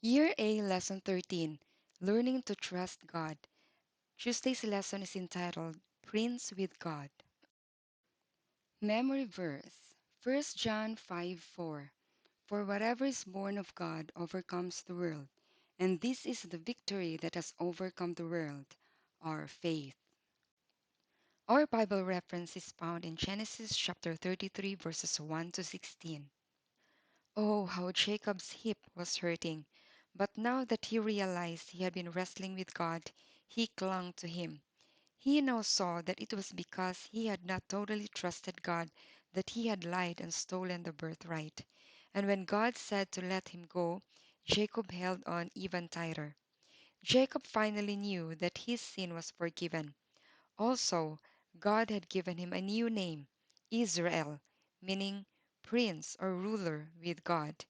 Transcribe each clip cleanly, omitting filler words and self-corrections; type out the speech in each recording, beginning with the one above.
Year A, Lesson 13, Learning to Trust God. Tuesday's lesson is entitled Prince with God. Memory verse, 1 John 5:4. For whatever is born of God overcomes the world, and this is the victory that has overcome the world, our faith. Our Bible reference is found in Genesis chapter 33 verses 1 to 16. Oh, how Jacob's hip was hurting. But now that he realized he had been wrestling with God, he clung to him. He now saw that it was because he had not totally trusted God that he had lied and stolen the birthright. And when God said to let him go, Jacob held on even tighter. Jacob finally knew that his sin was forgiven. Also, God had given him a new name, Israel, meaning prince or ruler with God.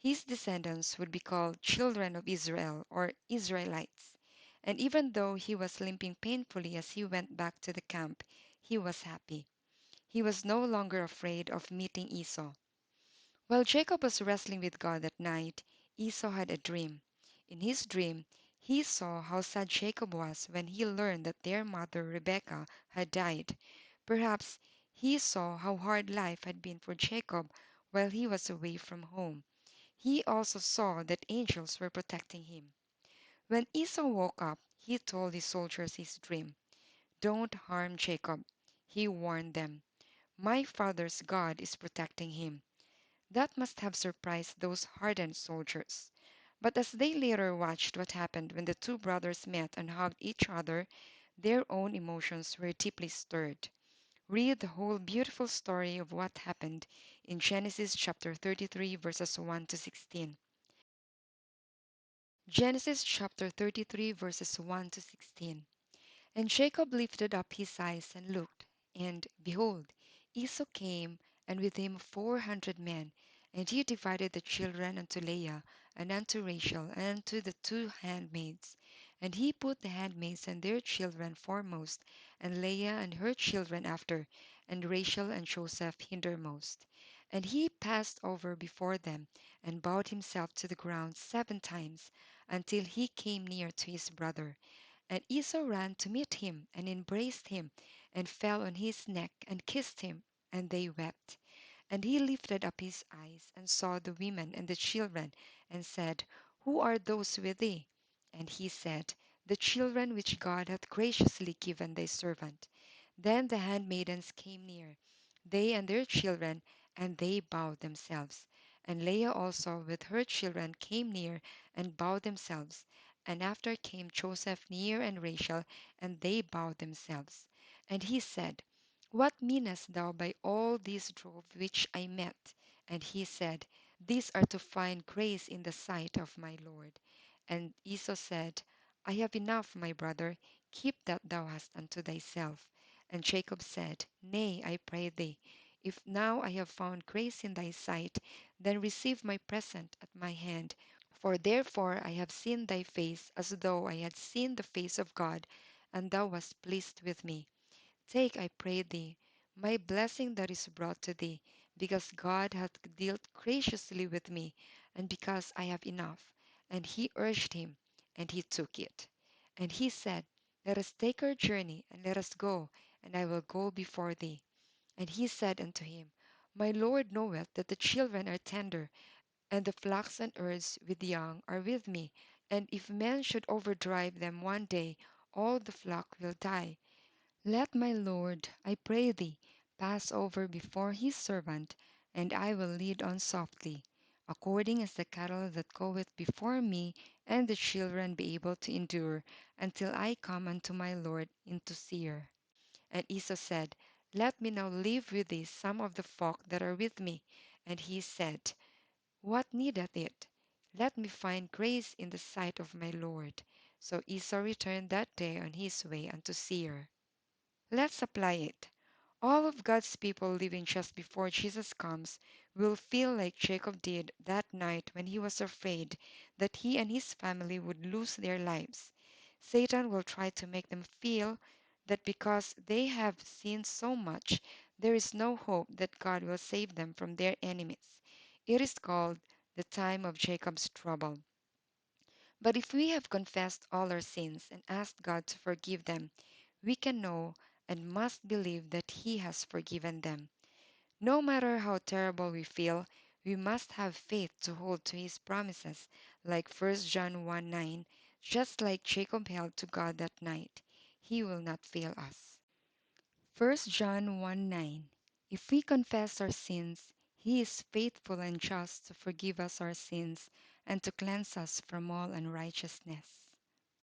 His descendants would be called children of Israel or Israelites. And even though he was limping painfully as he went back to the camp, he was happy. He was no longer afraid of meeting Esau. While Jacob was wrestling with God that night, Esau had a dream. In his dream, he saw how sad Jacob was when he learned that their mother Rebekah had died. Perhaps he saw how hard life had been for Jacob while he was away from home. He also saw that angels were protecting him. When Esau woke up, he told his soldiers his dream. Don't harm Jacob, he warned them. My father's God is protecting him. That must have surprised those hardened soldiers. But as they later watched what happened when the two brothers met and hugged each other, their own emotions were deeply stirred. Read the whole beautiful story of what happened in Genesis chapter 33, verses 1 to 16. Genesis chapter 33, verses 1 to 16. And Jacob lifted up his eyes and looked, and, behold, Esau came, and with him 400 men. And he divided the children unto Leah, and unto Rachel, and unto the two handmaids. And he put the handmaids and their children foremost, and Leah and her children after, and Rachel and Joseph hindermost. And he passed over before them, and bowed himself to the ground 7 times, until he came near to his brother. And Esau ran to meet him, and embraced him, and fell on his neck, and kissed him, and they wept. And he lifted up his eyes, and saw the women and the children, and said, Who are those with thee? And he said, The children which God hath graciously given thy servant. Then the handmaidens came near, they and their children, and they bowed themselves. And Leah also with her children came near, and bowed themselves. And after came Joseph near, and Rachel, and they bowed themselves. And he said, What meanest thou by all this drove which I met? And he said, These are to find grace in the sight of my Lord. And Esau said, I have enough, my brother, keep that thou hast unto thyself. And Jacob said, Nay, I pray thee, if now I have found grace in thy sight, then receive my present at my hand. For therefore I have seen thy face as though I had seen the face of God, and thou wast pleased with me. Take, I pray thee, my blessing that is brought to thee, because God hath dealt graciously with me, and because I have enough. And he urged him, and he took it. And he said, Let us take our journey, and let us go, and I will go before thee. And he said unto him, My Lord knoweth that the children are tender, and the flocks and herds with young are with me. And if men should overdrive them one day, all the flock will die. Let my Lord, I pray thee, pass over before his servant, and I will lead on softly, according as the cattle that goeth before me, and the children be able to endure, until I come unto my Lord into Seir. And Esau said, Let me now leave with thee some of the folk that are with me. And he said, What needeth it? Let me find grace in the sight of my Lord. So Esau returned that day on his way unto Seir. Let's apply it. All of God's people living just before Jesus comes will feel like Jacob did that night when he was afraid that he and his family would lose their lives. Satan will try to make them feel that because they have sinned so much, there is no hope that God will save them from their enemies. It is called the time of Jacob's trouble. But if we have confessed all our sins and asked God to forgive them, we can know and must believe that He has forgiven them. No matter how terrible we feel, we must have faith to hold to His promises, like 1 John 1 9, just like Jacob held to God that night. He will not fail us. 1 John 1 9. If we confess our sins, He is faithful and just to forgive us our sins and to cleanse us from all unrighteousness.